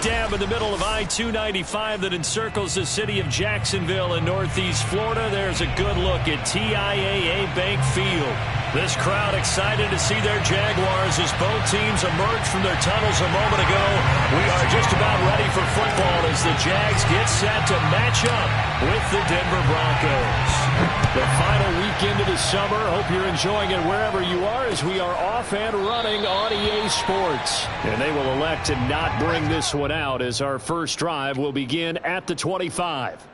Dam in the middle of I-295 that encircles the city of Jacksonville in northeast Florida. There's a good look at TIAA Bank Field. This crowd excited to see their Jaguars as both teams emerge from their tunnels a moment ago. We are just about ready for football as the Jags get set to match up with the Denver Broncos. The final weekend of the summer. Hope you're enjoying it wherever you are as we are off and running on EA Sports. And they will elect to not bring this one out as our first drive will begin at the 25.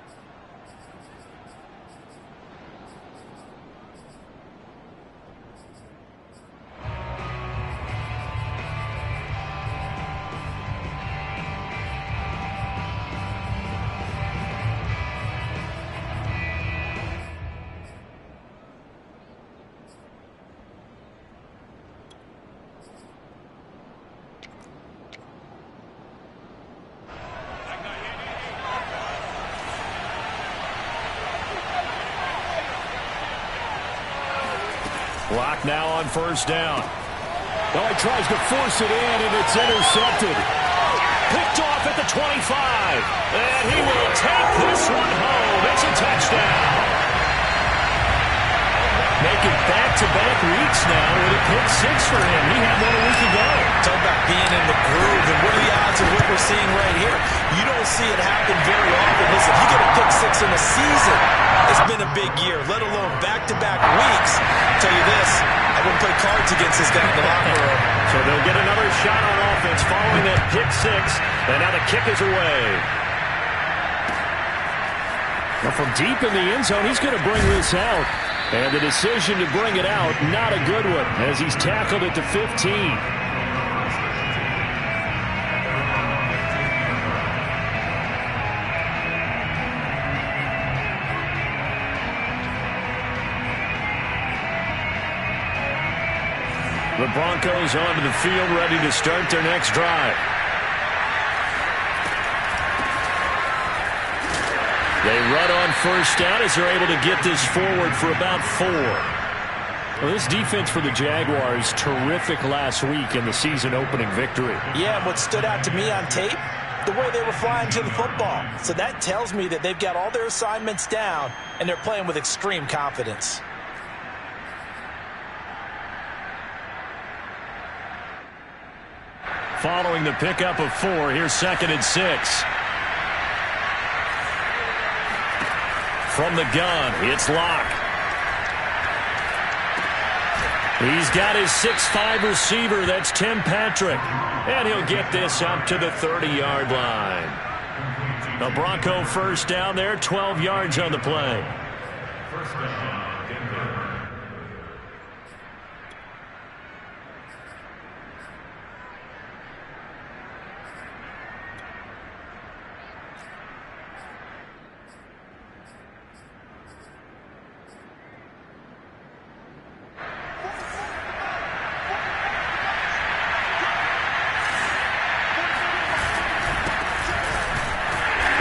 Clock now on first down. Oh, he tries to force it in, and it's intercepted. Picked off at the 25. And he will take this one home. It's a touchdown. Making back-to-back weeks now with a pick six for him. He had one a week ago. Talk about being in the groove, and what are the odds of what we're seeing right here? You don't see it happen very often. Listen, you get a pick six in a season, it's been a big year, let alone back-to-back weeks. I'll tell you this, I wouldn't play cards against this guy in the locker room. So they'll get another shot on offense following that pick six, and now the kick is away. Now from deep in the end zone, he's going to bring this out. And the decision to bring it out, not a good one, as he's tackled at the 15. The Broncos onto the field, ready to start their next drive. They run on first down as they're able to get this forward for about 4. Well, this defense for the Jaguars, terrific last week in the season-opening victory. Yeah, and what stood out to me on tape, the way they were flying to the football. So that tells me that they've got all their assignments down, and they're playing with extreme confidence. Following the pickup of 4, here's 2nd and 6. From the gun, it's Locke. He's got his 6'5" receiver. That's Tim Patrick. And he'll get this up to the 30-yard line. The Bronco first down there, 12 yards on the play. First down, Denver.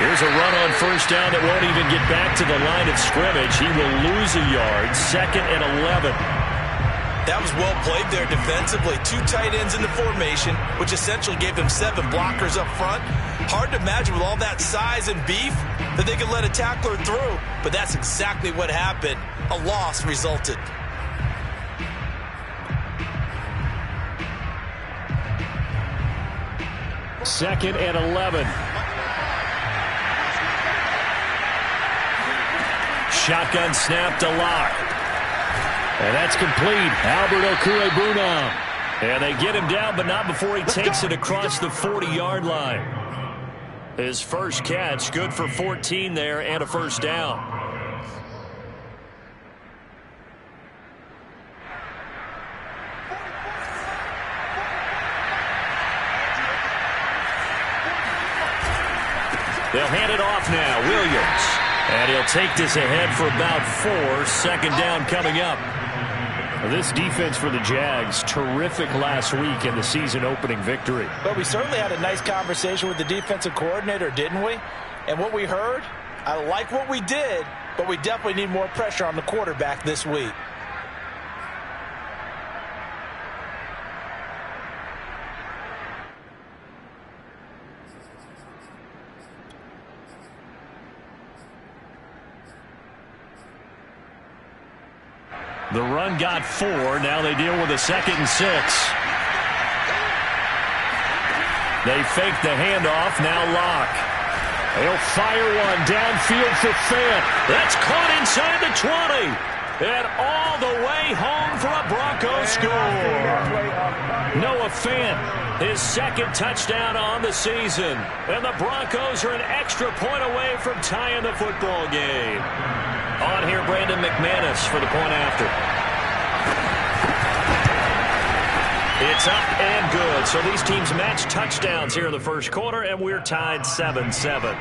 Here's a run on first down that won't even get back to the line of scrimmage. He will lose a yard. 2nd and 11. That was well played there defensively. 2 tight ends in the formation, which essentially gave them 7 blockers up front. Hard to imagine with all that size and beef that they could let a tackler through, but that's exactly what happened. A loss resulted. Second and 11. Shotgun snap to Locke. And that's complete. Albert Okwuegbunam. And they get him down, but not before he takes it across the 40-yard line. His first catch, good for 14 there and a first down. They'll hand it off now. Williams. And he'll take this ahead for about 4. 2nd down coming up. This defense for the Jags, terrific last week in the season-opening victory. But we certainly had a nice conversation with the defensive coordinator, didn't we? And what we heard, I like what we did, but we definitely need more pressure on the quarterback this week. The run got 4. Now they deal with a 2nd and 6. They fake the handoff. Now Locke. They'll fire one downfield for Fant. That's caught inside the 20. And all the way home for a Broncos score. Noah Fant, his 2nd touchdown on the season. And the Broncos are an extra point away from tying the football game. On here, Brandon McManus for the point after. It's up and good. So these teams match touchdowns here in the first quarter, and we're tied 7-7.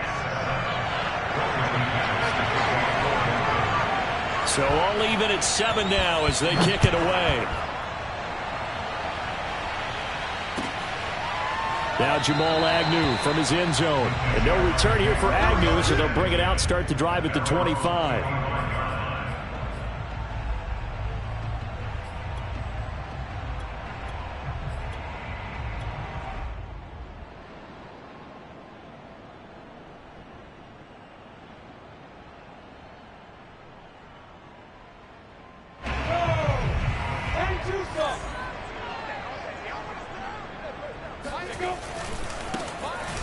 So all even at 7 now as they kick it away. Now Jamal Agnew from his end zone. And no return here for Agnew, so they'll bring it out, start the drive at the 25.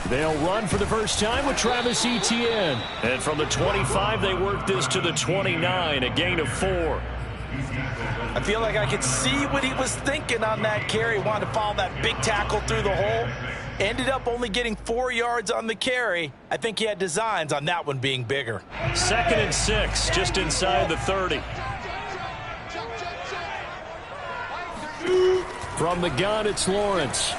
They'll run for the first time with Travis Etienne. And from the 25, they work this to the 29, a gain of 4. I feel like I could see what he was thinking on that carry. Wanted to follow that big tackle through the hole. Ended up only getting 4 yards on the carry. I think he had designs on that one being bigger. 2nd and 6, just inside the 30. From the gun, it's Lawrence.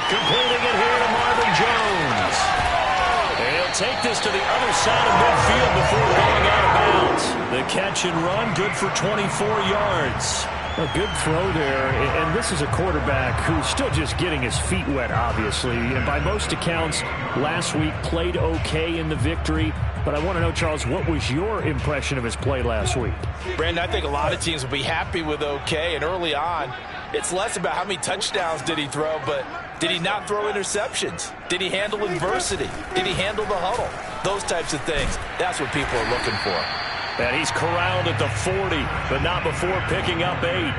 Completing it here to Marvin Jones. And he'll take this to the other side of midfield before going out of bounds. The catch and run, good for 24 yards. A good throw there, and this is a quarterback who's still just getting his feet wet, obviously. And by most accounts, last week played okay in the victory. But I want to know, Charles, what was your impression of his play last week? Brandon, I think a lot of teams will be happy with okay. And early on, it's less about how many touchdowns did he throw, but did he not throw interceptions? Did he handle adversity? Did he handle the huddle? Those types of things. That's what people are looking for. And he's corralled at the 40, but not before picking up 8.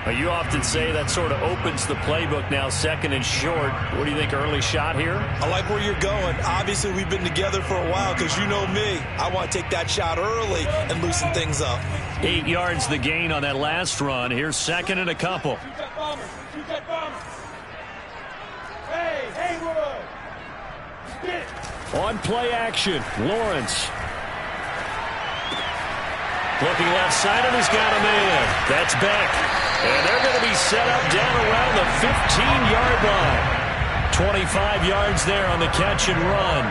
Well, you often say that sort of opens the playbook now, second and short. What do you think, early shot here? I like where you're going. Obviously, we've been together for a while because you know me. I want to take that shot early and loosen things up. 8 yards the gain on that last run. Here's second and a couple. On play action, Lawrence. Looking left side, and he's got a man. That's Beck. And they're going to be set up down around the 15-yard line. 25 yards there on the catch and run.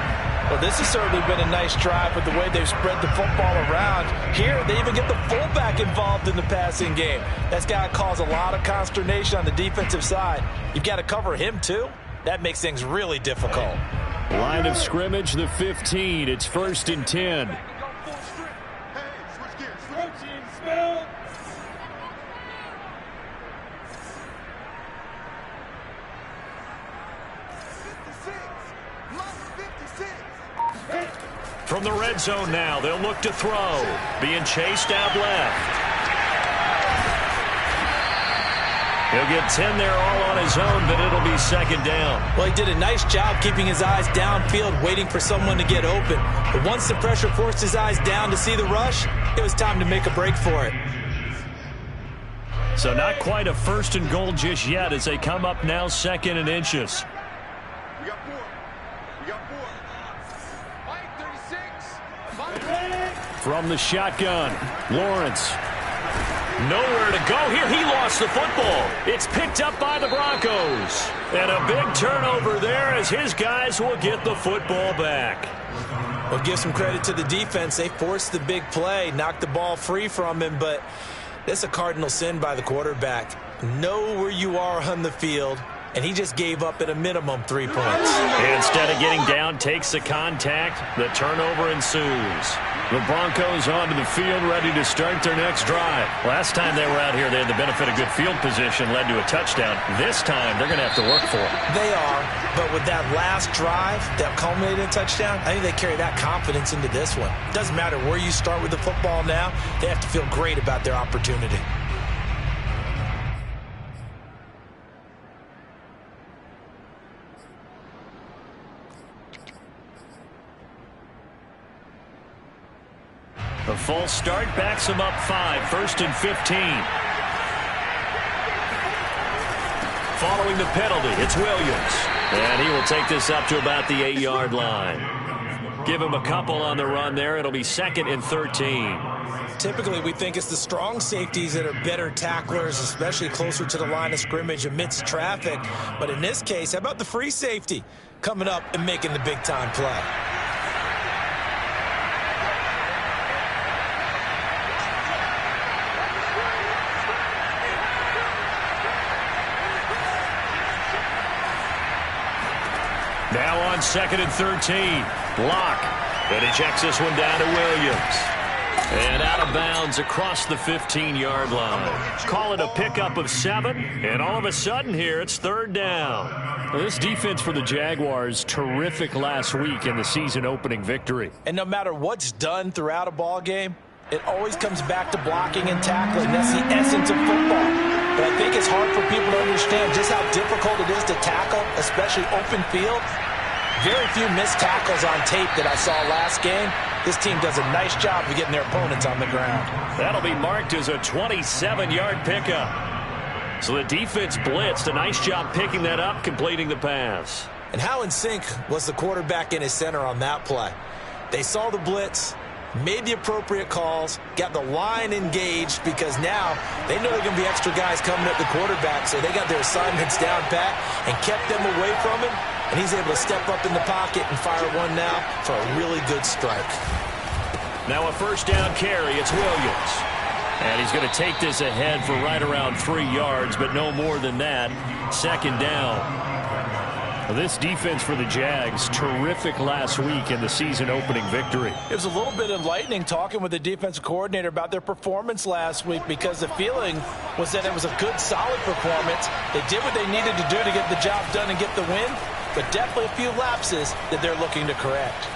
Well, this has certainly been a nice drive with the way they've spread the football around. Here, they even get the fullback involved in the passing game. That's got to cause a lot of consternation on the defensive side. You've got to cover him, too. That makes things really difficult. Line of scrimmage, the 15. It's 1st and 10. From the red zone now, they'll look to throw. Being chased out left. He'll get 10 there all on his own, but it'll be second down. Well, he did a nice job keeping his eyes downfield, waiting for someone to get open. But once the pressure forced his eyes down to see the rush, it was time to make a break for it. So not quite a 1st and goal just yet as they come up now 2nd and inches. From the shotgun, Lawrence. Nowhere to go here. He lost the football. It's picked up by the Broncos. And a big turnover there as his guys will get the football back. Well, give some credit to the defense. They forced the big play, knocked the ball free from him, but that's a cardinal sin by the quarterback. Know where you are on the field, and he just gave up at a minimum 3 points. Instead of getting down, takes the contact. The turnover ensues. The Broncos onto the field, ready to start their next drive. Last time they were out here, they had the benefit of good field position, led to a touchdown. This time, they're going to have to work for it. They are, but with that last drive that culminated in a touchdown, I think they carry that confidence into this one. It doesn't matter where you start with the football now. They have to feel great about their opportunity. The false start backs him up 5, 1st and 15. Following the penalty, it's Williams. And he will take this up to about the 8-yard line. Give him a couple on the run there. It'll be 2nd and 13. Typically, we think it's the strong safeties that are better tacklers, especially closer to the line of scrimmage amidst traffic. But in this case, how about the free safety coming up and making the big-time play? Now on 2nd and 13. Block. And he checks this one down to Williams. And out of bounds across the 15-yard line. Call it a pickup of 7. And all of a sudden here, it's 3rd down. Well, this defense for the Jaguars, terrific last week in the season-opening victory. And no matter what's done throughout a ball game, it always comes back to blocking and tackling. That's the essence of football. But I think it's hard for people to understand just how difficult it is to tackle, especially open field. Very few missed tackles on tape that I saw last game. This team does a nice job of getting their opponents on the ground. That'll be marked as a 27-yard pickup. So the defense blitzed. A nice job picking that up, completing the pass. And how in sync was the quarterback and his center on that play? They saw the blitz, made the appropriate calls, got the line engaged because now they know they're going to be extra guys coming at the quarterback, so they got their assignments down pat and kept them away from him, and he's able to step up in the pocket and fire one now for a really good strike. Now a 1st down carry. It's Williams. And he's going to take this ahead for right around 3 yards, but no more than that. 2nd down. This defense for the Jags, terrific last week in the season-opening victory. It was a little bit enlightening talking with the defensive coordinator about their performance last week because the feeling was that it was a good, solid performance. They did what they needed to do to get the job done and get the win, but definitely a few lapses that they're looking to correct.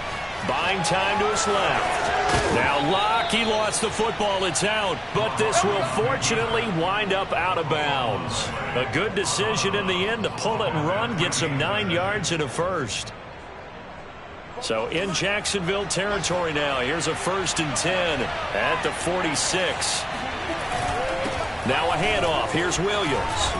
Buying time to his left. Now Locke, he lost the football. It's out. But this will fortunately wind up out of bounds. A good decision in the end to pull it and run. Gets him 9 yards and a first. So in Jacksonville territory now. Here's a 1st and 10 at the 46. Now a handoff. Here's Williams.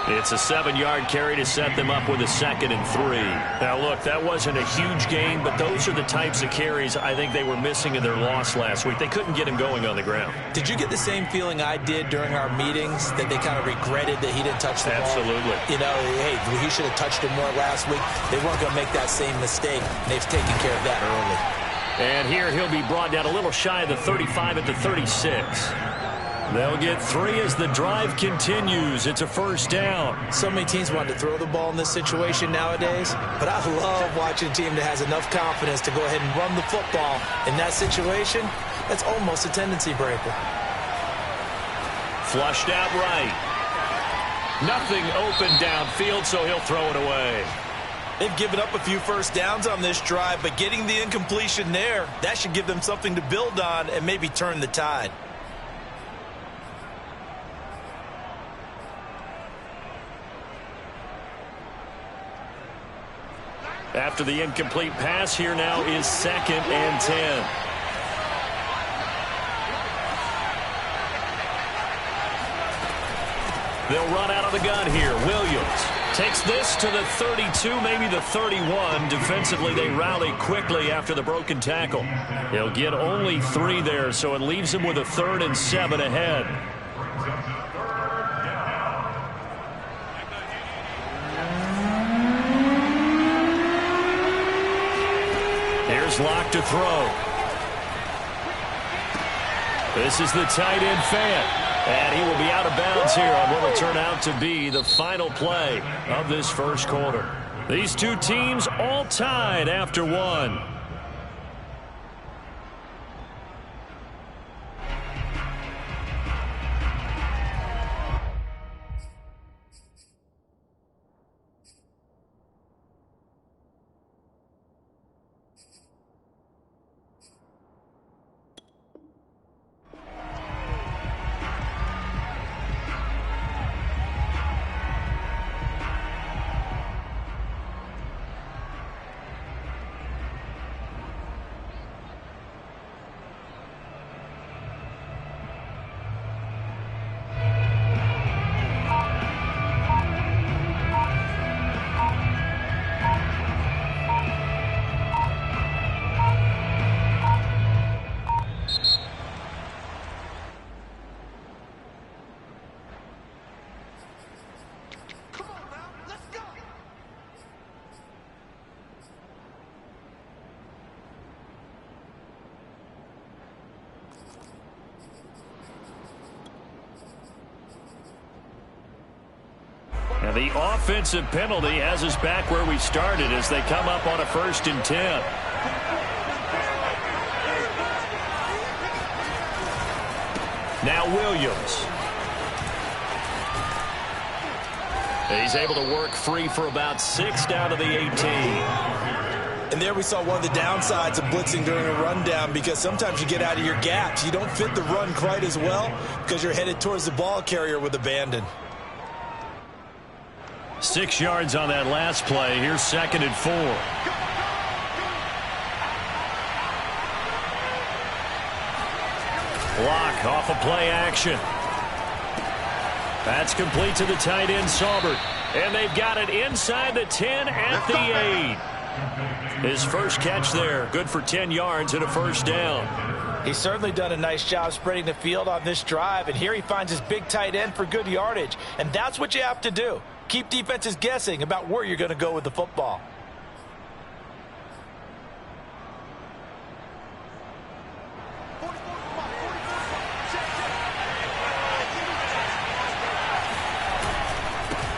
It's a 7-yard carry to set them up with a 2nd and 3. Now, look, that wasn't a huge gain, but those are the types of carries I think they were missing in their loss last week. They couldn't get him going on the ground. Did you get the same feeling I did during our meetings, that they kind of regretted that he didn't touch the ball? Absolutely. You know, hey, he should have touched it more last week. They weren't going to make that same mistake, and they've taken care of that early. And here he'll be brought down a little shy of the 35 at the 36. They'll get 3 as the drive continues. It's a 1st down. So many teams want to throw the ball in this situation nowadays, but I love watching a team that has enough confidence to go ahead and run the football. In that situation, that's almost a tendency breaker. Flushed out right. Nothing open downfield, so he'll throw it away. They've given up a few 1st downs on this drive, but getting the incompletion there, that should give them something to build on and maybe turn the tide. After the incomplete pass, here now is 2nd and 10. They'll run out of the gun here. Williams takes this to the 32, maybe the 31. Defensively, they rally quickly after the broken tackle. He'll get only 3 there, so it leaves him with a 3rd and 7 ahead. Here's Locke to throw. This is the tight end Fant. And he will be out of bounds here on what will turn out to be the final play of this 1st quarter. These two teams all tied after 1. And the offensive penalty has us back where we started as they come up on a 1st and 10. Now Williams. He's able to work free for about 6 down to the 18. And there we saw one of the downsides of blitzing during a rundown, because sometimes you get out of your gaps. You don't fit the run quite as well because you're headed towards the ball carrier with abandon. 6 yards on that last play. Here's 2nd and 4. Block off a play action. That's complete to the tight end, Saubert. And they've got it inside the 10 at the 8. His first catch there. Good for 10 yards and a 1st down. He's certainly done a nice job spreading the field on this drive, and here he finds his big tight end for good yardage. And that's what you have to do. Keep defenses guessing about where you're going to go with the football.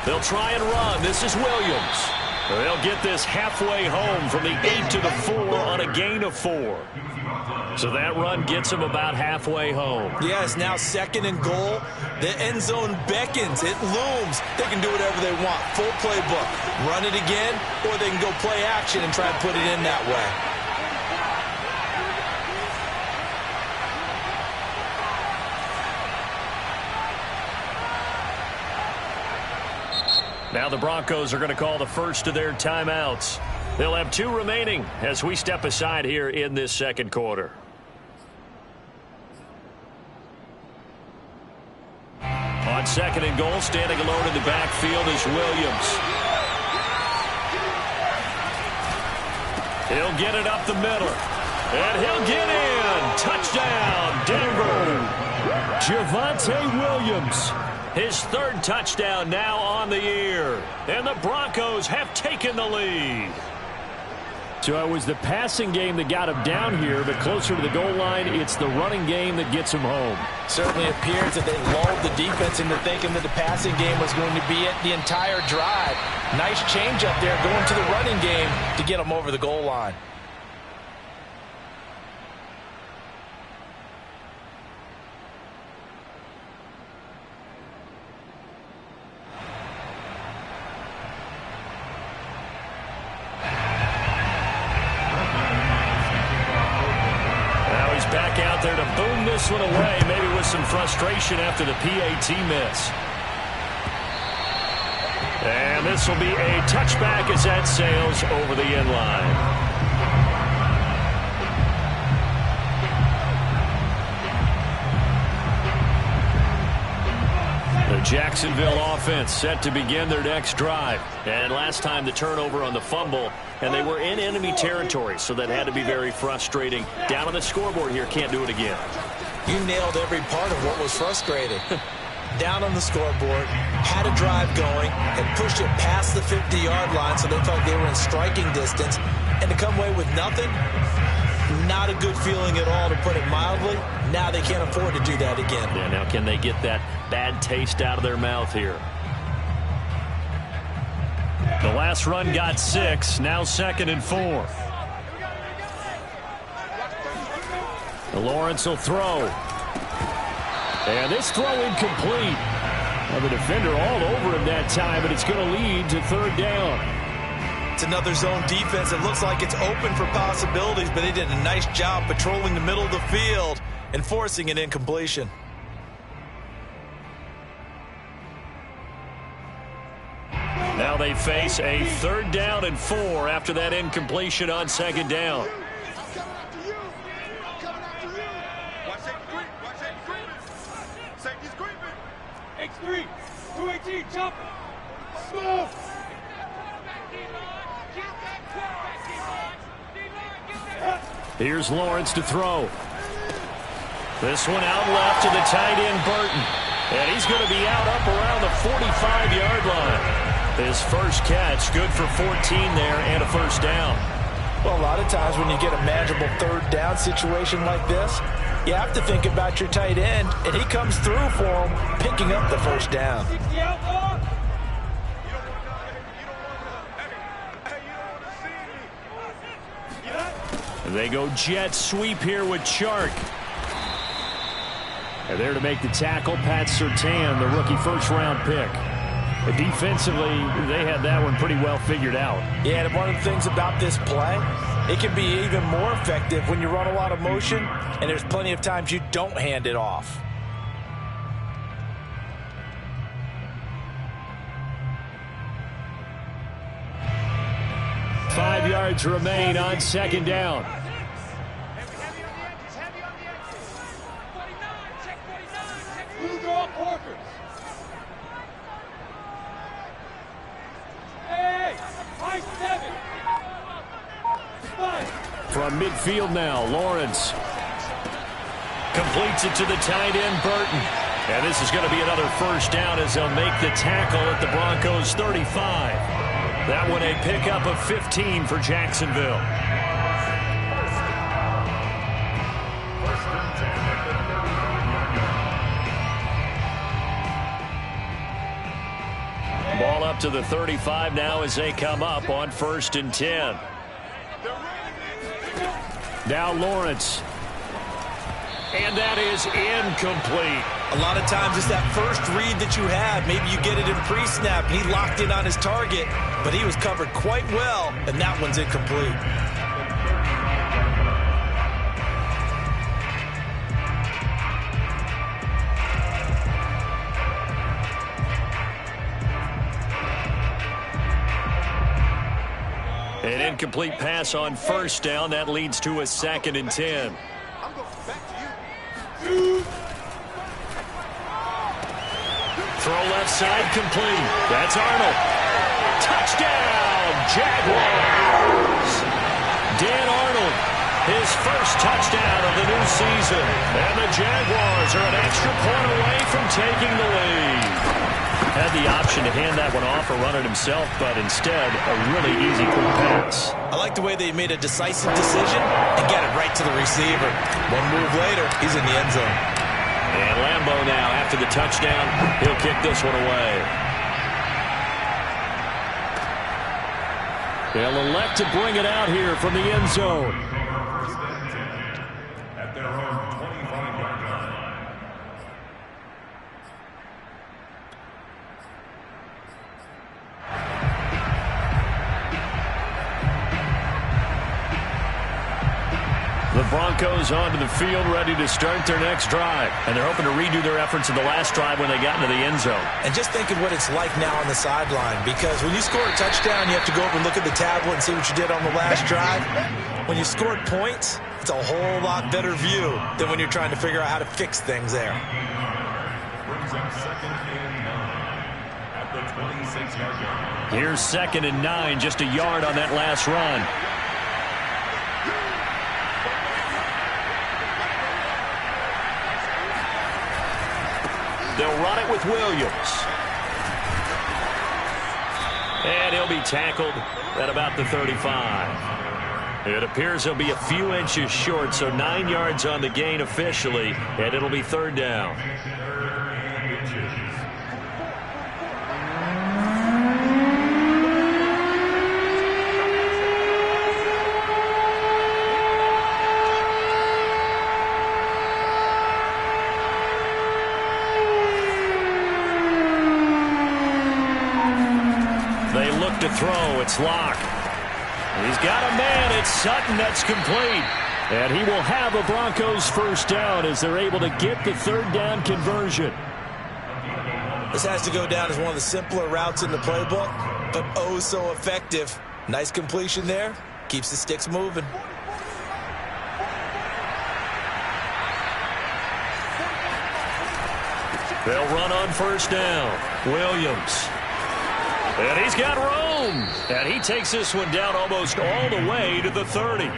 They'll try and run. This is Williams. They'll get this halfway home from the 8 to the 4 on a gain of 4. So that run gets them about halfway home. Yes, now 2nd and goal. The end zone beckons. It looms. They can do whatever they want. Full playbook. Run it again, or they can go play action and try and put it in that way. Now the Broncos are going to call the first of their timeouts. They'll have 2 remaining as we step aside here in this second quarter. On second and goal, standing alone in the backfield is Williams. He'll get it up the middle. And he'll get in. Touchdown, Denver. Javonte Williams. His 3rd touchdown now on the year. And the Broncos have taken the lead. So it was the passing game that got him down here, but closer to the goal line, it's the running game that gets him home. Certainly appears that they lulled the defense into thinking that the passing game was going to be it the entire drive. Nice change up there going to the running game to get him over the goal line. Back out there to boom this one away, maybe with some frustration after the PAT miss. And this will be a touchback as that sails over the end line. The Jacksonville offense set to begin their next drive. And last time the turnover on the fumble, and they were in enemy territory, so that had to be very frustrating. Down on the scoreboard here, can't do it again. You nailed every part of what was frustrating. Down on the scoreboard, had a drive going, and pushed it past the 50-yard line so they felt they were in striking distance. And to come away with nothing, not a good feeling at all, to put it mildly. Now they can't afford to do that again. Yeah, now can they get that bad taste out of their mouth here? The last run got 6, now 2nd and 4. Lawrence will throw. And this throw incomplete. Well, the defender all over him that time, but it's going to lead to 3rd down. It's another zone defense. It looks like it's open for possibilities, but they did a nice job patrolling the middle of the field and forcing an incompletion. Now they face a 3rd down and 4 after that incompletion on 2nd down. X3, 218, jump, smooth. Here's Lawrence to throw. This one out left to the tight end, Burton. And he's going to be out up around the 45-yard line. His first catch, good for 14 there and a 1st down. Well, a lot of times when you get a manageable 3rd down situation like this, you have to think about your tight end, and he comes through for him, picking up the 1st down. They go jet sweep here with Chark. And there to make the tackle, Pat Surtain, the rookie 1st-round pick. Defensively, they had that one pretty well figured out. Yeah, and one of the things about this play, it can be even more effective when you run a lot of motion, and there's plenty of times you don't hand it off. Five yards remain on 2nd down. From midfield now, Lawrence completes it to the tight end, Burton. And this is going to be another 1st down as they'll make the tackle at the Broncos' 35. That one a pickup of 15 for Jacksonville. Ball up to the 35 now as they come up on 1st and 10. Now Lawrence. And that is incomplete. A lot of times it's that first read that you have. Maybe you get it in pre-snap, and he locked in on his target, but he was covered quite well, and that one's incomplete. An incomplete pass on first down. That leads to a 2nd and 10. Throw left side complete. That's Arnold. Touchdown, Jaguars. Dan Arnold, his first touchdown of the new season. And the Jaguars are an extra point away from taking the lead. Had the option to hand that one off or run it himself, but instead, a really easy quick pass. I like the way they made a decisive decision and get it right to the receiver. One move later, he's in the end zone. And Lambeau now, after the touchdown, he'll kick this one away. They'll elect to bring it out here from the end zone. At their own 25-yard line. The Broncos onto the field, ready to start their next drive. And they're hoping to redo their efforts in the last drive when they got into the end zone. And just think of what it's like now on the sideline, because when you score a touchdown, you have to go over and look at the tablet and see what you did on the last drive. When you scored points, it's a whole lot better view than when you're trying to figure out how to fix things there. Brings up 2nd and 9 at the 26-yard line. Here's 2nd and 9, just a yard on that last run. They'll run it with Williams. And he'll be tackled at about the 35. It appears he'll be a few inches short, so 9 yards on the gain officially, and it'll be 3rd down. To throw, it's Locke. He's got a man. It's Sutton. That's complete. And he will have a Broncos first down as they're able to get the 3rd down conversion. This has to go down as one of the simpler routes in the playbook, but oh so effective. Nice completion there. Keeps the sticks moving. They'll run on first down. Williams. And he's got room. And he takes this one down almost all the way to the 30.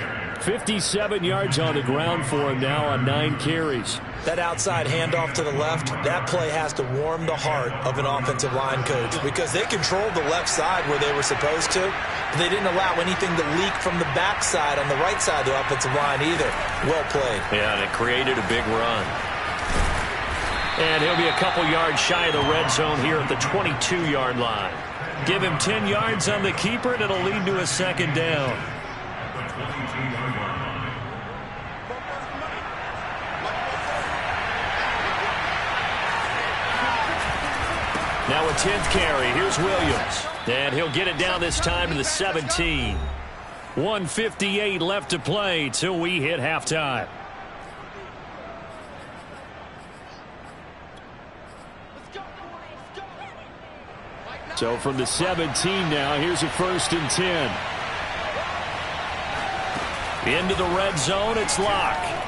57 yards on the ground for him now on 9 carries. That outside handoff to the left, that play has to warm the heart of an offensive line coach, because they controlled the left side where they were supposed to, but they didn't allow anything to leak from the backside on the right side of the offensive line either. Well played. Yeah, and it created a big run. And he'll be a couple yards shy of the red zone here at the 22-yard line. Give him 10 yards on the keeper, and it'll lead to a 2nd down. Now a 10th carry. Here's Williams. And he'll get it down this time to the 17. 1:58 left to play till we hit halftime. So from the 17 now, here's a 1st and 10. Into the red zone, it's Locke.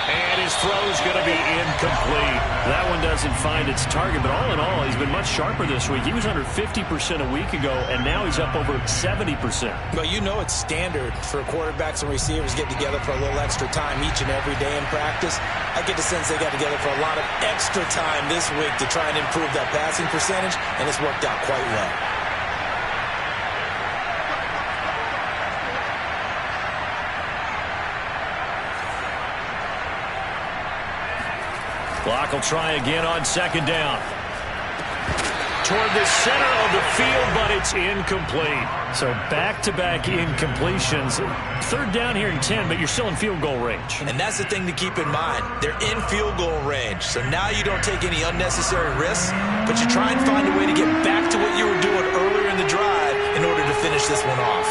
And his throw's going to be incomplete. That one doesn't find its target, but all in all, he's been much sharper this week. He was under 50% a week ago, and now he's up over 70%. Well, you know it's standard for quarterbacks and receivers to get together for a little extra time each and every day in practice. I get the sense they got together for a lot of extra time this week to try and improve that passing percentage, and it's worked out quite well. Locke will try again on 2nd down. Toward the center of the field, but it's incomplete. So back-to-back incompletions. 3rd down here in 10, but you're still in field goal range. And that's the thing to keep in mind. They're in field goal range. So now you don't take any unnecessary risks, but you try and find a way to get back to what you were doing earlier in the drive in order to finish this one off.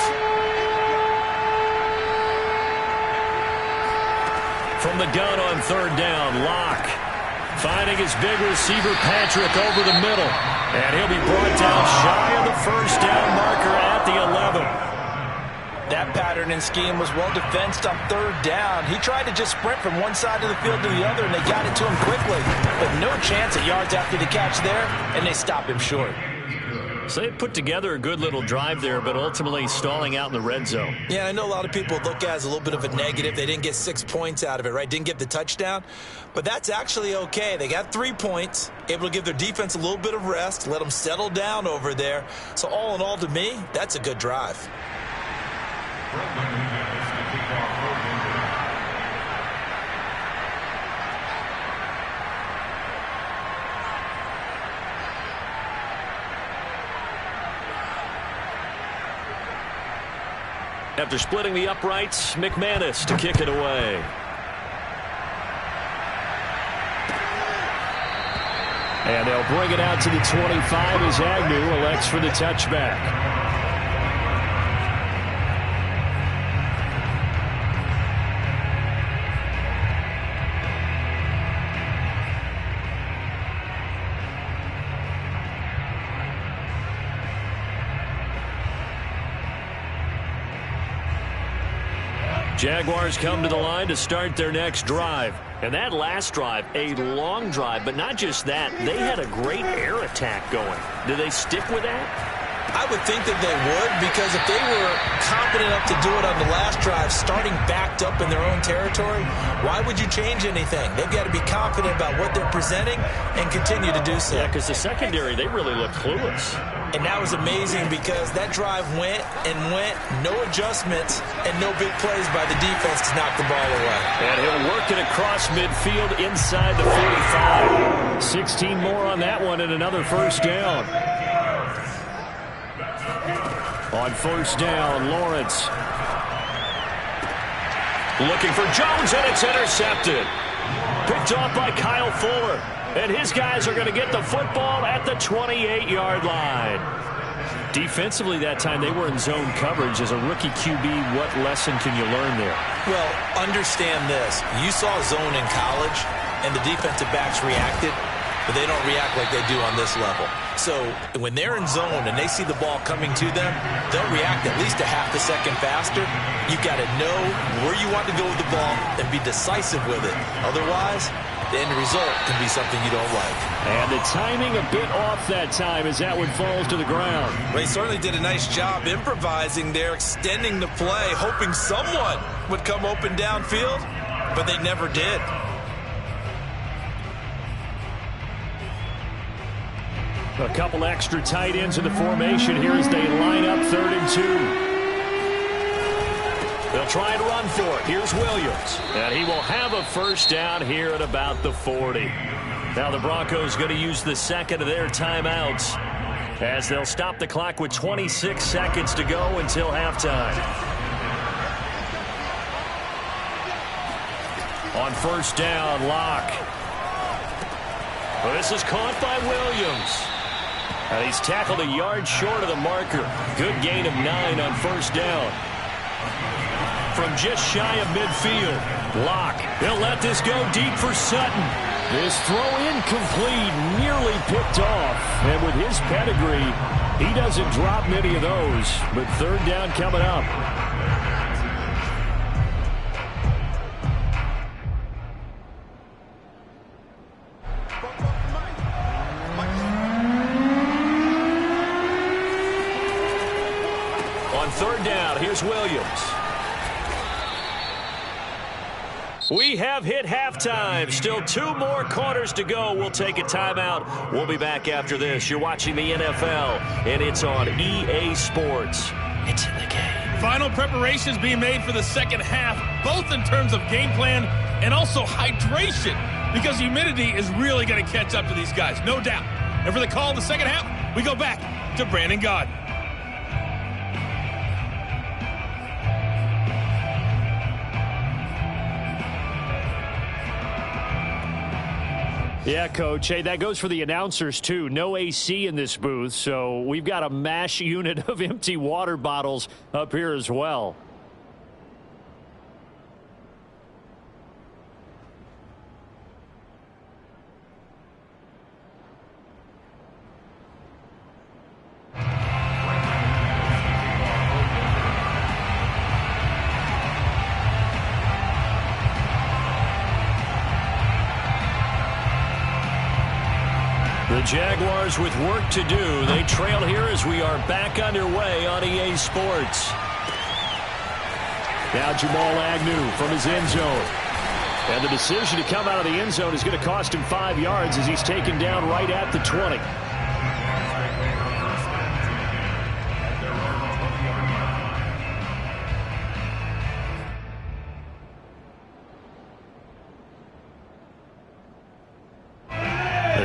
From the gun on 3rd down, Locke Finding his big receiver, Patrick, over the middle. And he'll be brought down shy of the first down marker at the 11. That pattern and scheme was well defensed on third down. He tried to just sprint from one side of the field to the other, and they got it to him quickly. But no chance at yards after the catch there, and they stop him short. So they put together a good little drive there, but ultimately stalling out in the red zone. Yeah, I know a lot of people look at it as a little bit of a negative. They didn't get 6 points out of it, right? Didn't get the touchdown. But that's actually okay. They got 3 points, able to give their defense a little bit of rest, let them settle down over there. So all in all, to me, that's a good drive. After splitting the uprights, McManus to kick it away. And they'll bring it out to the 25 as Agnew elects for the touchback. Jaguars come to the line to start their next drive. And that last drive, a long drive, but not just that. They had a great air attack going. Do they stick with that? I would think that they would, because if they were confident enough to do it on the last drive, starting backed up in their own territory, why would you change anything? They've got to be confident about what they're presenting and continue to do so. Yeah, because the secondary, they really looked clueless. And that was amazing because that drive went and went, no adjustments, and no big plays by the defense to knock the ball away. And he'll work it across midfield inside the 45. 16 more on that one and another first down. On first down, Lawrence. Looking for Jones, and it's intercepted. Picked off by Kyle Fuller. And his guys are going to get the football at the 28-yard line. Defensively that time, they were in zone coverage. As a rookie QB, what lesson can you learn there? Well, understand this. You saw zone in college, and the defensive backs reacted, but they don't react like they do on this level. So when they're in zone and they see the ball coming to them, they'll react at least a half a second faster. You've got to know where you want to go with the ball and be decisive with it. Otherwise, the end result can be something you don't like. And the timing a bit off that time as that one falls to the ground. Well, he certainly did a nice job improvising there, extending the play, hoping someone would come open downfield, but they never did. A couple extra tight ends in the formation here as they line up 3rd and 2. They'll try and run for it. Here's Williams. And he will have a first down here at about the 40. Now the Broncos going to use the second of their timeouts as they'll stop the clock with 26 seconds to go until halftime. On first down, Locke. Well, this is caught by Williams. And he's tackled a yard short of the marker. Good gain of 9 on first down. From just shy of midfield, Locke. He'll let this go deep for Sutton. This throw incomplete, nearly picked off. And with his pedigree, he doesn't drop many of those. But 3rd down coming up. On 3rd down, here's Williams. We have hit halftime. Still 2 more quarters to go. We'll take a timeout. We'll be back after this. You're watching the NFL, and it's on EA Sports. It's in the game. Final preparations being made for the second half, both in terms of game plan and also hydration, because humidity is really going to catch up to these guys, no doubt. And for the call of the second half, we go back to Brandon Gaudin. Yeah, Coach. Hey, that goes for the announcers, too. No AC in this booth, so we've got a mash unit of empty water bottles up here as well. Jaguars with work to do. They trail here as we are back underway on EA Sports. Now Jamal Agnew from his end zone. And the decision to come out of the end zone is going to cost him 5 yards as he's taken down right at the 20.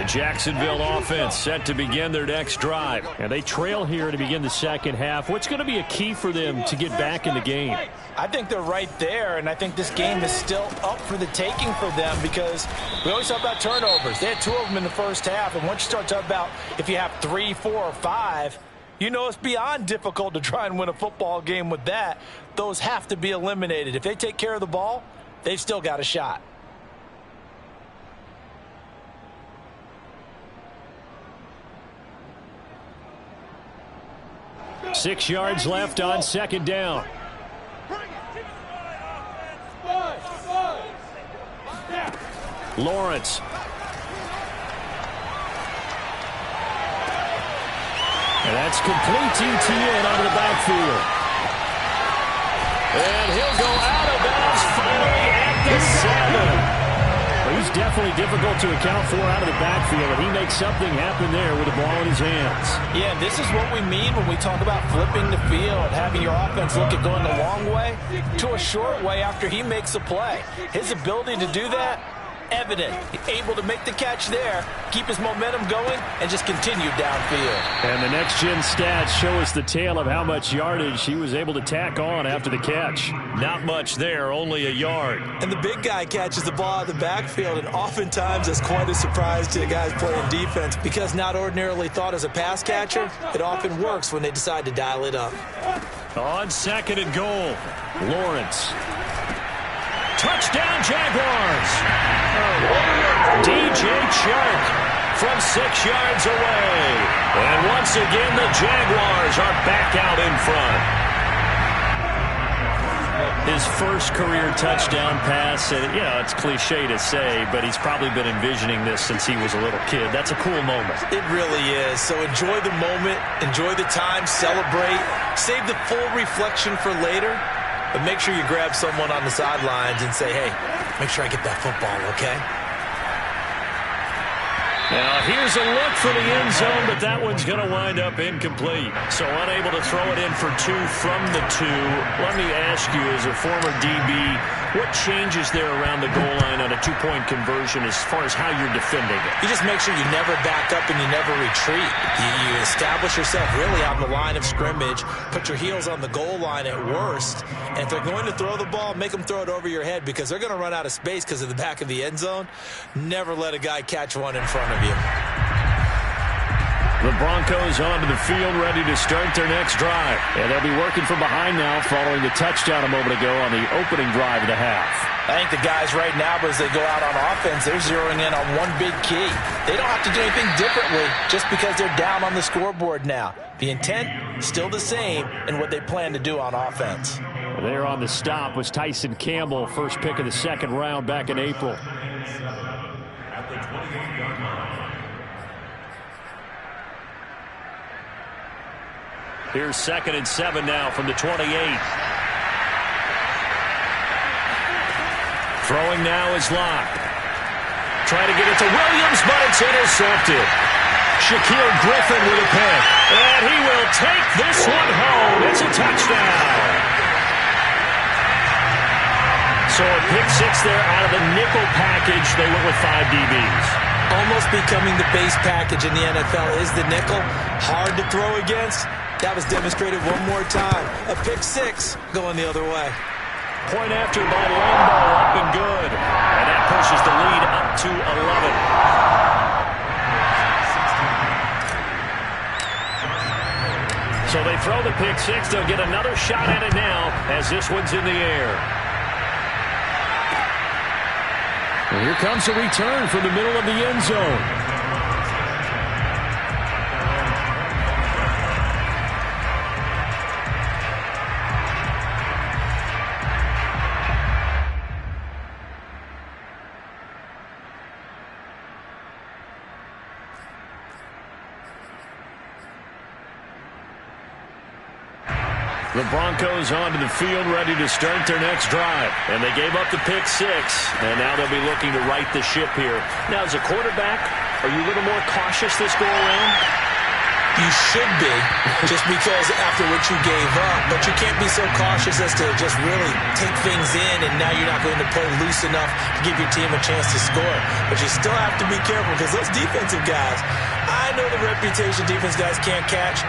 Jacksonville offense set to begin their next drive. And they trail here to begin the second half. What's going to be a key for them to get back in the game? I think they're right there, and I think this game is still up for the taking for them because we always talk about turnovers. They had 2 of them in the first half, and once you start talking about if you have 3, 4, or 5, you know it's beyond difficult to try and win a football game with that. Those have to be eliminated. If they take care of the ball, they've still got a shot. Six yards left on second down. Lawrence. And that's complete ETN onto the backfield. And he'll go out of bounds finally at the 7. Well, he's definitely difficult to account for out of the backfield, and he makes something happen there with the ball in his hands. Yeah, this is what we mean when we talk about flipping the field, having your offense look at going a long way to a short way after he makes a play. His ability to do that, evident. Able to make the catch there, keep his momentum going, and just continue downfield. And the next-gen stats show us the tale of how much yardage he was able to tack on after the catch. Not much there, only a yard. And the big guy catches the ball out of the backfield, and oftentimes that's quite a surprise to the guys playing defense because not ordinarily thought as a pass catcher, it often works when they decide to dial it up. On second and goal, Lawrence. Touchdown, Jaguars! DJ Chark from 6 yards away. And once again, the Jaguars are back out in front. His first career touchdown pass, and it's cliche to say, but he's probably been envisioning this since he was a little kid. That's a cool moment. It really is. So enjoy the moment, enjoy the time, celebrate, save the full reflection for later, but make sure you grab someone on the sidelines and say, hey, make sure I get that football, okay? Now, here's a look for the end zone, but that one's going to wind up incomplete. So unable to throw it in for 2 from the 2. Let me ask you, as a former DB, what changes there around the goal line on a 2-point conversion as far as how you're defending it? You just make sure you never back up and you never retreat. You establish yourself really on the line of scrimmage, put your heels on the goal line at worst, and if they're going to throw the ball, make them throw it over your head because they're going to run out of space because of the back of the end zone. Never let a guy catch one in front of you. The Broncos onto the field, ready to start their next drive. And they'll be working from behind now following the touchdown a moment ago on the opening drive of the half. I think the guys right now, as they go out on offense, they're zeroing in on one big key. They don't have to do anything differently just because they're down on the scoreboard now. The intent, still the same in what they plan to do on offense. There on the stop was Tyson Campbell, first pick of the second round back in April. At the 28-yard line. Here's 2nd and 7 now from the 28. Throwing now is Locke. Trying to get it to Williams, but it's intercepted. Shaquille Griffin with a pick. And he will take this one home. It's a touchdown. So a pick 6 there out of the nickel package. They went with 5 DBs. Almost becoming the base package in the NFL is the nickel. Hard to throw against. That was demonstrated one more time. A pick 6 going the other way. Point after by Lambo, up and good. And that pushes the lead up to 11. So they throw the pick 6. They'll get another shot at it now as this one's in the air. And here comes a return from the middle of the end zone. The Broncos onto the field, ready to start their next drive. And they gave up the pick 6, and now they'll be looking to right the ship here. Now, as a quarterback, are you a little more cautious this go-around? You should be, just because after what you gave up, but you can't be so cautious as to just really take things in, and now you're not going to play loose enough to give your team a chance to score. But you still have to be careful, because those defensive guys, I know the reputation defense guys can't catch.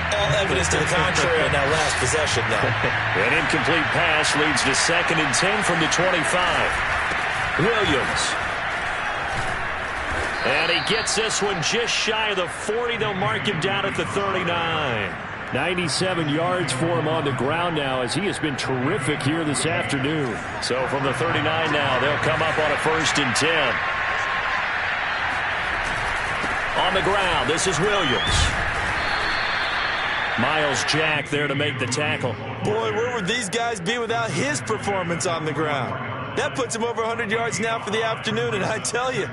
All evidence to the contrary in that last possession, though. An incomplete pass leads to 2nd and 10 from the 25. Williams. And he gets this one just shy of the 40. They'll mark him down at the 39. 97 yards for him on the ground now, as he has been terrific here this afternoon. So from the 39 now, they'll come up on a 1st and 10. On the ground, this is Williams. Miles Jack there to make the tackle. Boy, where would these guys be without his performance on the ground? That puts him over 100 yards now for the afternoon, and I tell you,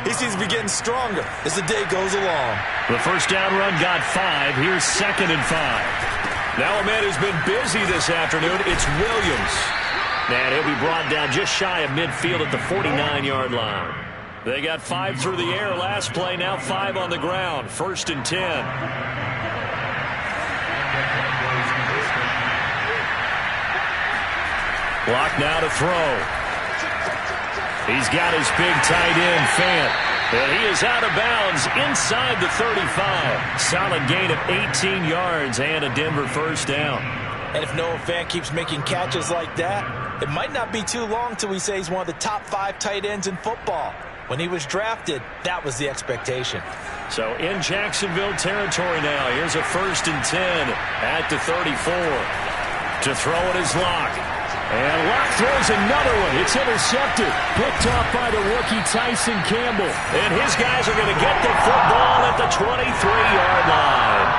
he seems to be getting stronger as the day goes along. The first down run got 5. Here's 2nd and 5. Now a man who's been busy this afternoon, it's Williams. And he'll be brought down just shy of midfield at the 49-yard line. They got 5 through the air last play, now 5 on the ground. 1st and 10. Block now to throw. He's got his big tight end, Fant. And he is out of bounds inside the 35. Solid gain of 18 yards and a Denver first down. And if Noah Fant keeps making catches like that, it might not be too long till we say he's one of the top 5 tight ends in football. When he was drafted, that was the expectation. So in Jacksonville territory now. Here's a 1st and 10 at the 34. To throw it is Locke. And Locke throws another one. It's intercepted. Picked off by the rookie Tyson Campbell. And his guys are going to get the football at the 23-yard line.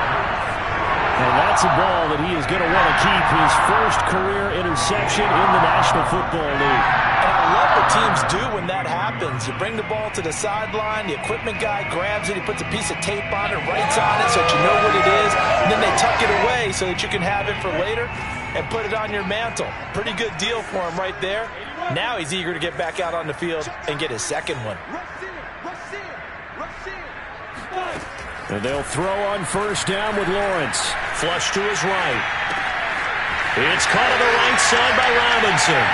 And that's a ball that he is going to want to keep. His first career interception in the National Football League. And I love what teams do when that happens. You bring the ball to the sideline, the equipment guy grabs it, he puts a piece of tape on it, writes on it so that you know what it is, and then they tuck it away so that you can have it for later and put it on your mantle. Pretty good deal for him right there. Now he's eager to get back out on the field and get his second one. And they'll throw on first down with Lawrence. Flush to his right. It's caught on the right side by Robinson.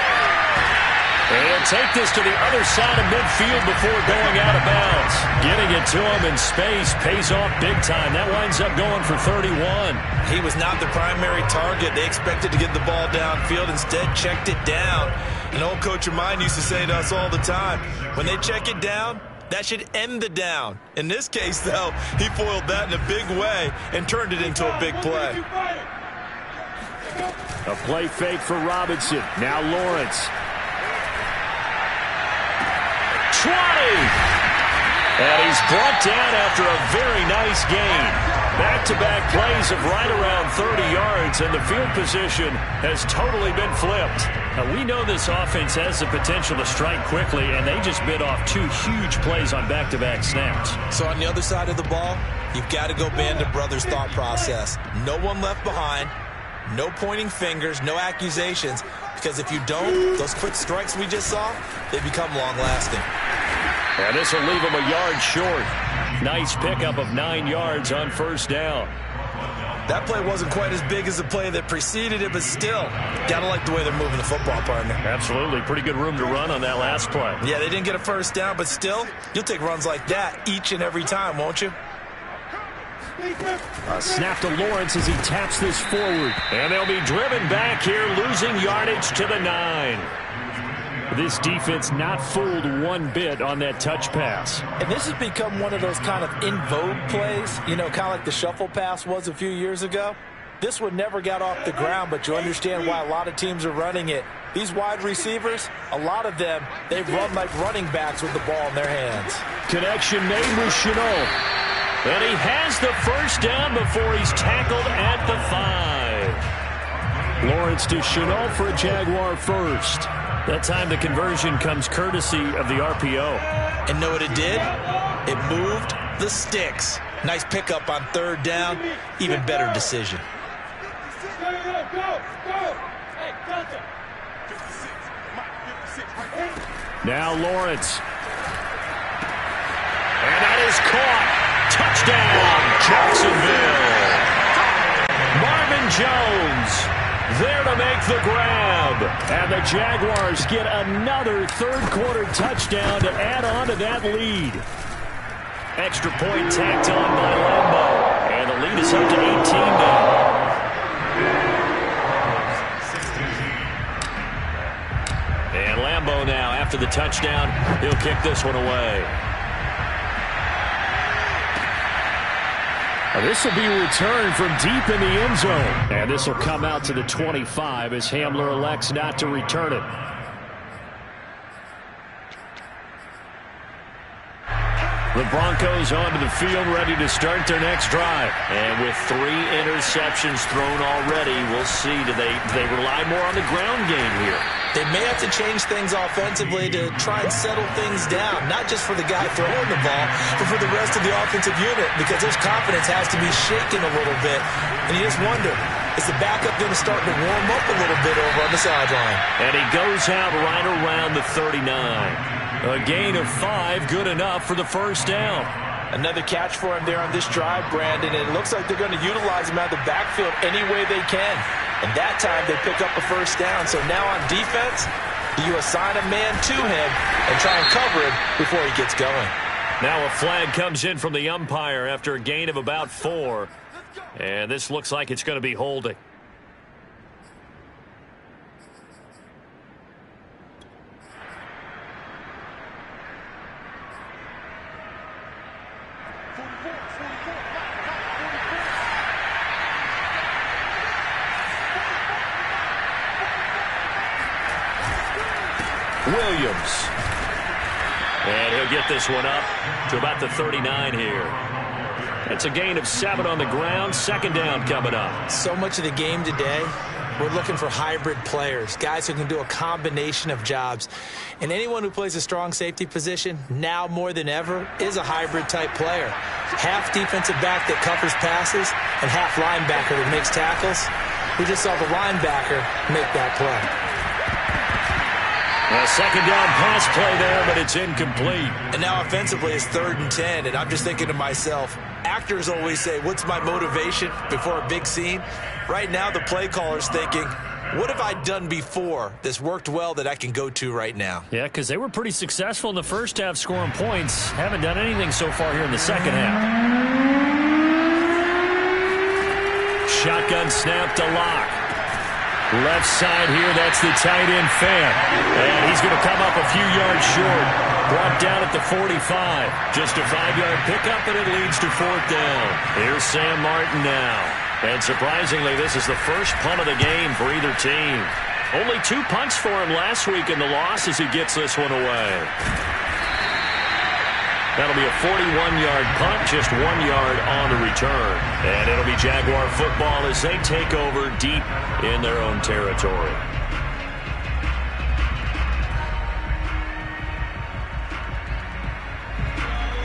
And he'll take this to the other side of midfield before going out of bounds. Getting it to him in space pays off big time. That winds up going for 31. He was not the primary target. They expected to get the ball downfield. Instead, checked it down. An old coach of mine used to say to us all the time, when they check it down, that should end the down. In this case, though, he foiled that in a big way and turned it into a big play. A play fake for Robinson. Now Lawrence. 20! And he's brought down after a very nice gain. Back-to-back plays of right around 30 yards, and the field position has totally been flipped. Now, we know this offense has the potential to strike quickly, and they just bit off 2 huge plays on back-to-back snaps. So on the other side of the ball, you've got to go Band of Brothers thought process. No one left behind, no pointing fingers, no accusations, because if you don't, those quick strikes we just saw, they become long-lasting. And this will leave him a yard short. Nice pickup of 9 yards on first down. That play wasn't quite as big as the play that preceded it, but still, gotta like the way they're moving the football, partner. Absolutely. Pretty good room to run on that last play. Yeah, they didn't get a first down, but still, you'll take runs like that each and every time, won't you? A snap to Lawrence as he taps this forward. And they'll be driven back here, losing yardage to the 9. This defense not fooled one bit on that touch pass. And this has become one of those kind of in vogue plays, you know, kind of like the shuffle pass was a few years ago. This one never got off the ground, but you understand why a lot of teams are running it. These wide receivers, a lot of them, they run like running backs with the ball in their hands. Connection made with Shenault. And he has the first down before he's tackled at the 5. Lawrence to Shenault for a Jaguar first. That time the conversion comes courtesy of the RPO. And know what it did? It moved the sticks. Nice pickup on third down. Even better decision. Now Lawrence. And that is caught. Touchdown, Jacksonville. Marvin Jones there to make the grab. And the Jaguars get another third-quarter touchdown to add on to that lead. Extra point tacked on by Lambeau. And the lead is up to 18 now. And Lambeau now, after the touchdown, he'll kick this one away. This will be returned from deep in the end zone. And this will come out to the 25 as Hamler elects not to return it. The Broncos onto the field, ready to start their next drive. And with 3 interceptions thrown already, we'll see. Do they rely more on the ground game here? They may have to change things offensively to try and settle things down, not just for the guy throwing the ball, but for the rest of the offensive unit, because his confidence has to be shaken a little bit. And you just wonder, is the backup going to start to warm up a little bit over on the sideline? And he goes out right around the 39. A gain of 5, good enough for the first down. Another catch for him there on this drive, Brandon, and it looks like they're going to utilize him out of the backfield any way they can. And that time they pick up a first down. So now on defense, you assign a man to him and try and cover him before he gets going. Now a flag comes in from the umpire after a gain of about 4. And this looks like it's going to be holding. Williams. And he'll get this one up to about the 39 here. That's a gain of 7 on the ground. Second down coming up. So much of the game today, we're looking for hybrid players, guys who can do a combination of jobs. And anyone who plays a strong safety position, now more than ever, is a hybrid-type player. Half defensive back that covers passes and half linebacker that makes tackles. We just saw the linebacker make that play. A second down pass play there, but it's incomplete. And now offensively it's 3rd and 10, and I'm just thinking to myself, actors always say, what's my motivation before a big scene? Right now the play caller's thinking, what have I done before that's worked well that I can go to right now? Yeah, because they were pretty successful in the first half scoring points. Haven't done anything so far here in the second half. Shotgun snap to Locke. Left side here, that's the tight end Fant. And he's going to come up a few yards short. Brought down at the 45. Just a 5-yard pickup, and it leads to 4th down. Here's Sam Martin now. And surprisingly, this is the first punt of the game for either team. Only 2 punts for him last week in the loss as he gets this one away. That'll be a 41-yard punt, just 1 yard on the return. And it'll be Jaguar football as they take over deep in their own territory.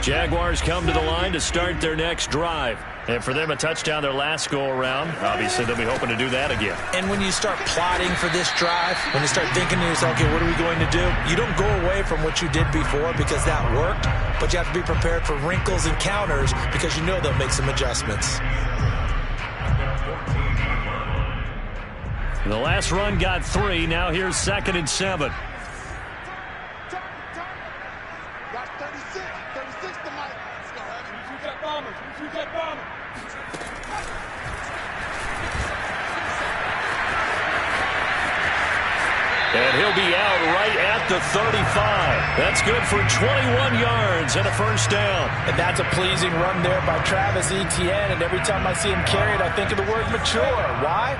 Jaguars come to the line to start their next drive. And for them, a touchdown their last go-around. Obviously, they'll be hoping to do that again. And when you start plotting for this drive, when you start thinking to yourself, okay, what are we going to do? You don't go away from what you did before because that worked, but you have to be prepared for wrinkles and counters because you know they'll make some adjustments. The last run got 3. Now here's 2nd and 7. And he'll be out right at the 35. That's good for 21 yards and a first down. And that's a pleasing run there by Travis Etienne. And every time I see him carry it, I think of the word mature. Why?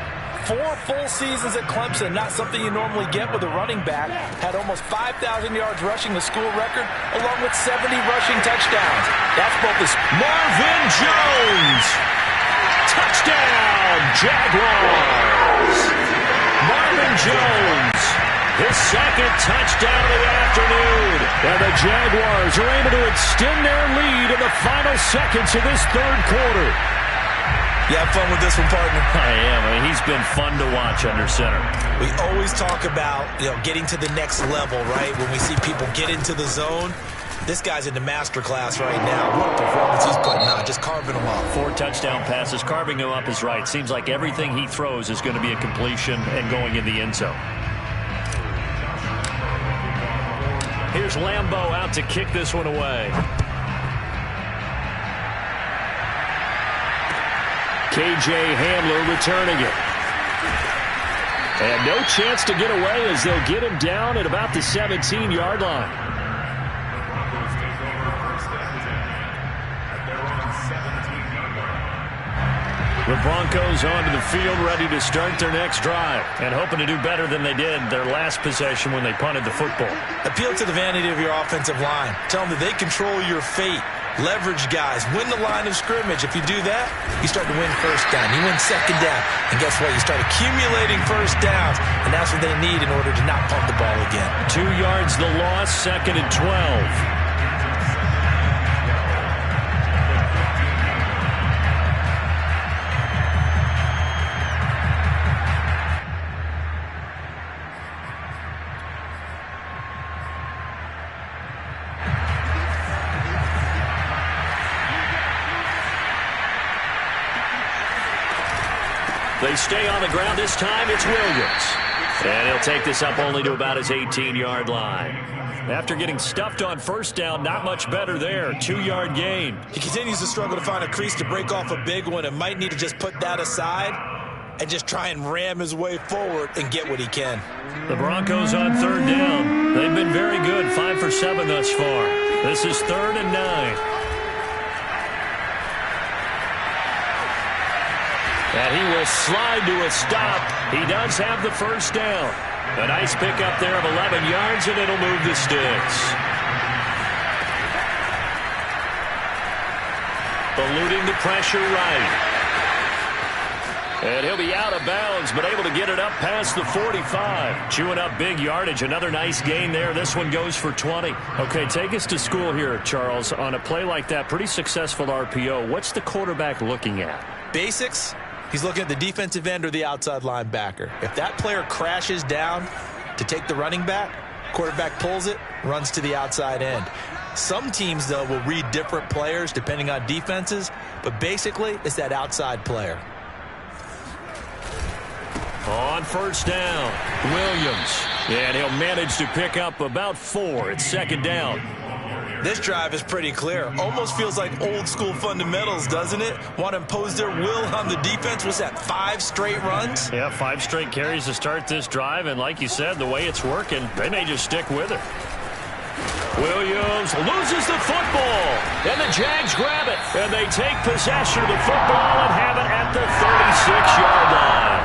4 full seasons at Clemson, not something you normally get with a running back. Had almost 5,000 yards rushing, the school record, along with 70 rushing touchdowns. That's both the... Marvin Jones! Touchdown, Jaguars! Marvin Jones, his 2nd touchdown of the afternoon. And the Jaguars are able to extend their lead in the final seconds of this 3rd quarter. You have fun with this one, partner? I am. I mean, he's been fun to watch under center. We always talk about, getting to the next level, right? When we see people get into the zone. This guy's in the master class right now. What a performance he's putting on, just carving them up. 4 touchdown passes. Carving him up is right. Seems like everything he throws is going to be a completion and going in the end zone. Here's Lambeau out to kick this one away. K.J. Hamler returning it. And no chance to get away as they'll get him down at about the 17-yard line. The Broncos onto the field, ready to start their next drive, and hoping to do better than they did their last possession when they punted the football. Appeal to the vanity of your offensive line. Tell them that they control your fate. Leverage guys. Win the line of scrimmage. If you do that, you start to win first down. You win second down. And guess what? You start accumulating first downs, and that's what they need in order to not pump the ball again. 2 yards the loss, 2nd and 12. They stay on the ground. This time it's Williams. And he'll take this up only to about his 18-yard line. After getting stuffed on first down, not much better there. 2-yard gain. He continues to struggle to find a crease to break off a big one and might need to just put that aside and just try and ram his way forward and get what he can. The Broncos on 3rd down. They've been very good, 5 for 7 thus far. This is 3rd and 9. And he will slide to a stop. He does have the first down. A nice pickup there of 11 yards, and it'll move the sticks. Eluding the pressure right. And he'll be out of bounds, but able to get it up past the 45. Chewing up big yardage. Another nice gain there. This one goes for 20. Okay, take us to school here, Charles. On a play like that, pretty successful RPO. What's the quarterback looking at? Basics. He's looking at the defensive end or the outside linebacker. If that player crashes down to take the running back, quarterback pulls it, runs to the outside end. Some teams, though, will read different players depending on defenses, but basically it's that outside player. On first down, Williams. And he'll manage to pick up about 4. It's 2nd down. This drive is pretty clear. Almost feels like old school fundamentals, doesn't it? Want to impose their will on the defense. Was that 5 straight runs? Yeah, 5 straight carries to start this drive. And like you said, the way it's working, they may just stick with it. Williams loses the football. And the Jags grab it. And they take possession of the football and have it at the 36-yard line.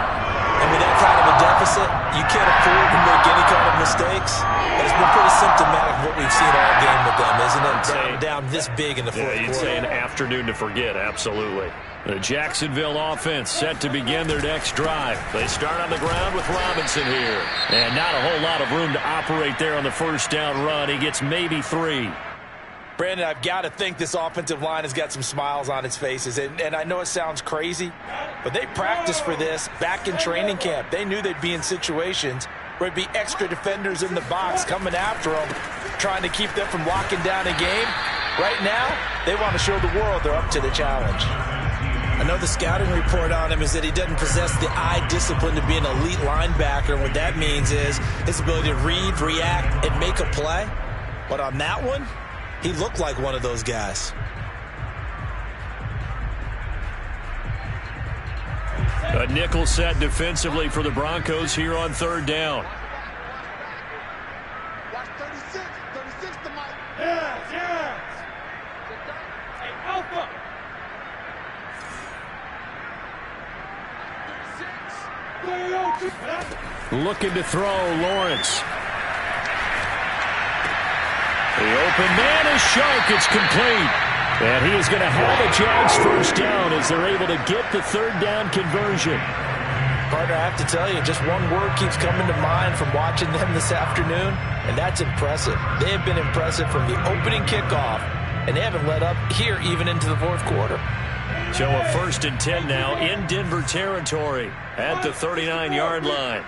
And with that kind of a deficit, you can't afford to make any kind of mistakes. It's been pretty symptomatic of what we've seen all game with them, isn't it? Down this big in the fourth quarter. You'd say an afternoon to forget, absolutely. The Jacksonville offense set to begin their next drive. They start on the ground with Robinson here. And not a whole lot of room to operate there on the first down run. He gets maybe 3. Brandon, I've got to think this offensive line has got some smiles on its faces. And I know it sounds crazy, but they practiced for this back in training camp. They knew they'd be in situations where it'd be extra defenders in the box coming after them, trying to keep them from locking down a game. Right now, they want to show the world they're up to the challenge. I know the scouting report on him is that he doesn't possess the eye discipline to be an elite linebacker. And what that means is his ability to read, react, and make a play. But on that one, he looked like one of those guys. A nickel set defensively for the Broncos here on 3rd down. Watch 36. 36 to Mike. Yes. Hey, Alpha. 36. Looking to throw, Lawrence. The open man is Shark. It's complete. And he is going to have a Jags first down as they're able to get the 3rd down conversion. Partner, I have to tell you, just one word keeps coming to mind from watching them this afternoon, and that's impressive. They have been impressive from the opening kickoff, and they haven't let up here even into the fourth quarter. So a 1st and 10 now in Denver territory at the 39-yard line.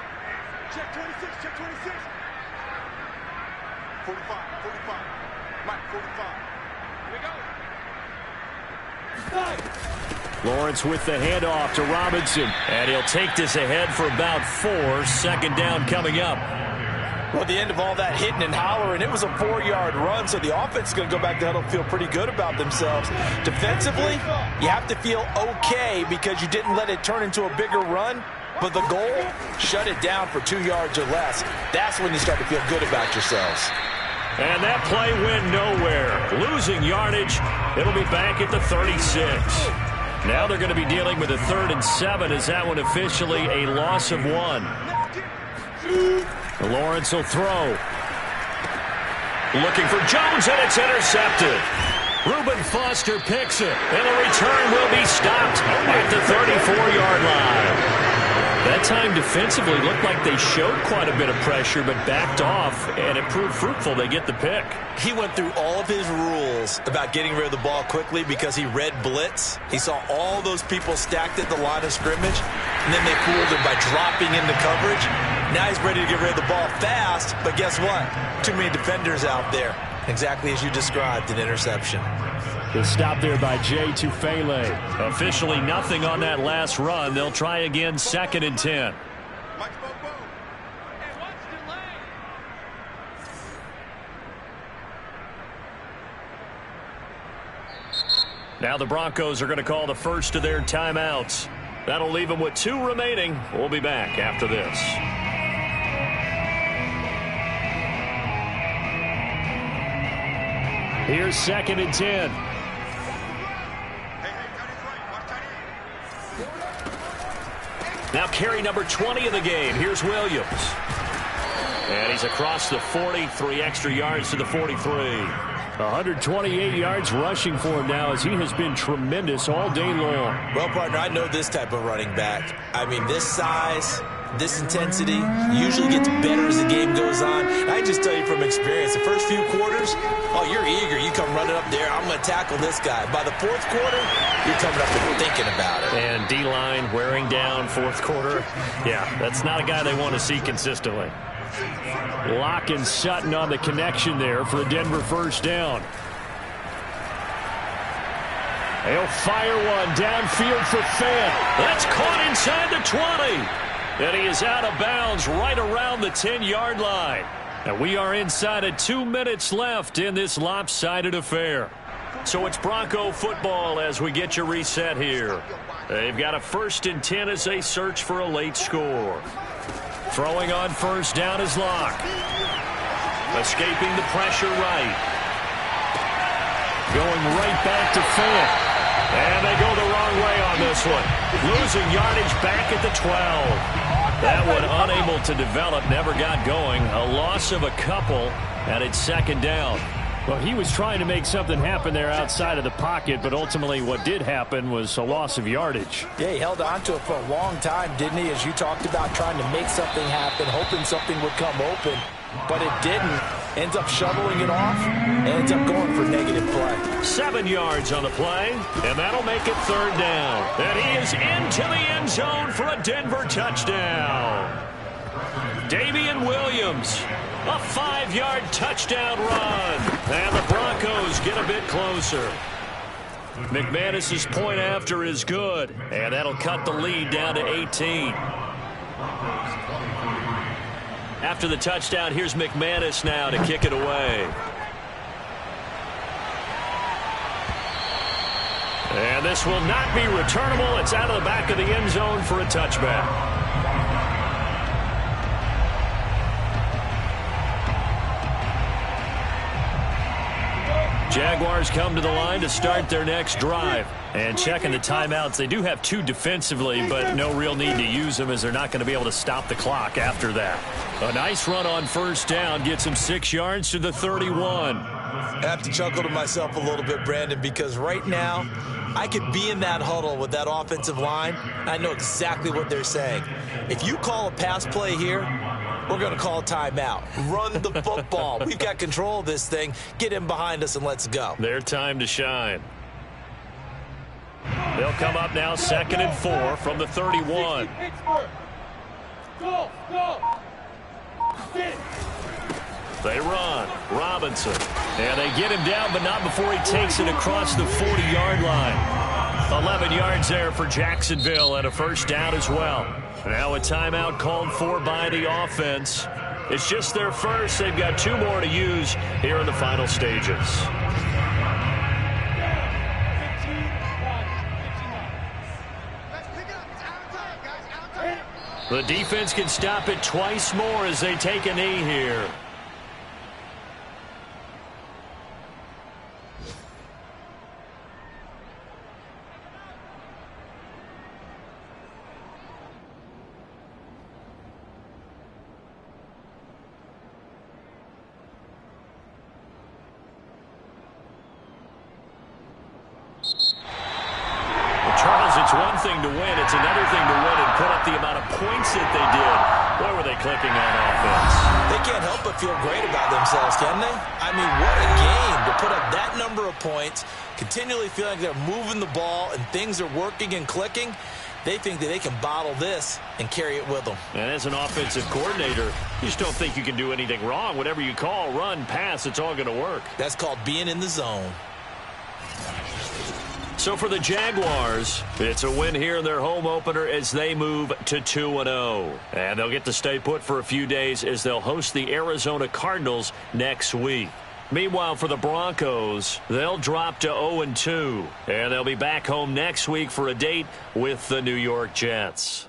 Check 26, check 26. 45, 45. Mike, 45. Here we go. Lawrence with the handoff to Robinson. And he'll take this ahead for about 4. 2nd down coming up. Well, at the end of all that hitting and hollering, it was a 4-yard run, so the offense is going to go back to huddle and feel pretty good about themselves. Defensively, you have to feel okay because you didn't let it turn into a bigger run, but the goal, shut it down for 2 yards or less. That's when you start to feel good about yourselves. And that play went nowhere. Losing yardage. It'll be back at the 36. Now they're going to be dealing with a 3rd and 7. Is that one officially a loss of 1? Lawrence will throw. Looking for Jones, and it's intercepted. Reuben Foster picks it, and the return will be stopped at the 34-yard line. That time defensively looked like they showed quite a bit of pressure, but backed off, and it proved fruitful. They get the pick. He went through all of his rules about getting rid of the ball quickly because he read blitz. He saw all those people stacked at the line of scrimmage, and then they fooled him by dropping into coverage. Now he's ready to get rid of the ball fast, but guess what? Too many defenders out there. Exactly as you described, an interception. The stop there by Jay Tufele. Officially nothing on that last run. They'll try again, 2nd and 10. Mike, go, go. Hey, what's delay? Now the Broncos are going to call the first of their timeouts. That'll leave them with 2 remaining. We'll be back after this. Here's 2nd and 10. Now carry number 20 of the game. Here's Williams. And he's across the 40, 3 extra yards to the 43. 128 yards rushing for him now as he has been tremendous all day long. Well, partner, I know this type of running back. I mean, this size, this intensity usually gets better as the game goes on. And I just tell you from experience, the first few quarters, oh, you're eager. You come running up there, I'm going to tackle this guy. By the 4th quarter, you're coming up and thinking about it. And D-line wearing down 4th quarter. Yeah, that's not a guy they want to see consistently. Locke and Sutton on the connection there for a Denver 1st down. They'll fire one downfield for Fant. That's caught inside the 20. And he is out of bounds right around the 10-yard line. And we are inside of 2 minutes left in this lopsided affair. So it's Bronco football as we get you reset here. They've got a 1st and 10 as they search for a late score. Throwing on 1st down is Locke. Escaping the pressure right. Going right back to Fant. And they go the wrong way on this one. Losing yardage back at the 12. That one unable to develop, never got going. A loss of a couple, and it's 2nd down. Well, he was trying to make something happen there outside of the pocket, but ultimately what did happen was a loss of yardage. Yeah, he held on to it for a long time, didn't he? As you talked about trying to make something happen, hoping something would come open, but it didn't. Ends up shoveling it off, and ends up going for negative play. 7 yards on the play, and that'll make it 3rd down. And he is into the end zone for a Denver touchdown. Damian Williams, a 5-yard touchdown run. And the Broncos get a bit closer. McManus's point after is good, and that'll cut the lead down to 18. After the touchdown, here's McManus now to kick it away. And this will not be returnable. It's out of the back of the end zone for a touchback. Jaguars come to the line to start their next drive. And checking the timeouts, they do have 2 defensively, but no real need to use them as they're not going to be able to stop the clock after that. A nice run on 1st down gets him 6 yards to the 31. I have to chuckle to myself a little bit, Brandon, because right now I could be in that huddle with that offensive line. I know exactly what they're saying. If you call a pass play here, we're going to call a timeout. Run the football. We've got control of this thing. Get him behind us and let's go. Their time to shine. They'll come up now 2nd and 4 from the 31. They run. Robinson. And they get him down, but not before he takes it across the 40-yard line. 11 yards there for Jacksonville and a first down as well. Now a timeout called for by the offense. It's just their first. They've got 2 more to use here in the final stages. The defense can stop it twice more as they take a knee here. Charles, it's one thing to win. It's another thing to win and put up the amount of points that they did. Boy, were they clicking on offense. They can't help but feel great about themselves, can they? I mean, what a game to put up that number of points, continually feeling like they're moving the ball and things are working and clicking. They think that they can bottle this and carry it with them. And as an offensive coordinator, you just don't think you can do anything wrong. Whatever you call, run, pass, it's all going to work. That's called being in the zone. So for the Jaguars, it's a win here in their home opener as they move to 2-0. And they'll get to stay put for a few days as they'll host the Arizona Cardinals next week. Meanwhile, for the Broncos, they'll drop to 0-2. And they'll be back home next week for a date with the New York Jets.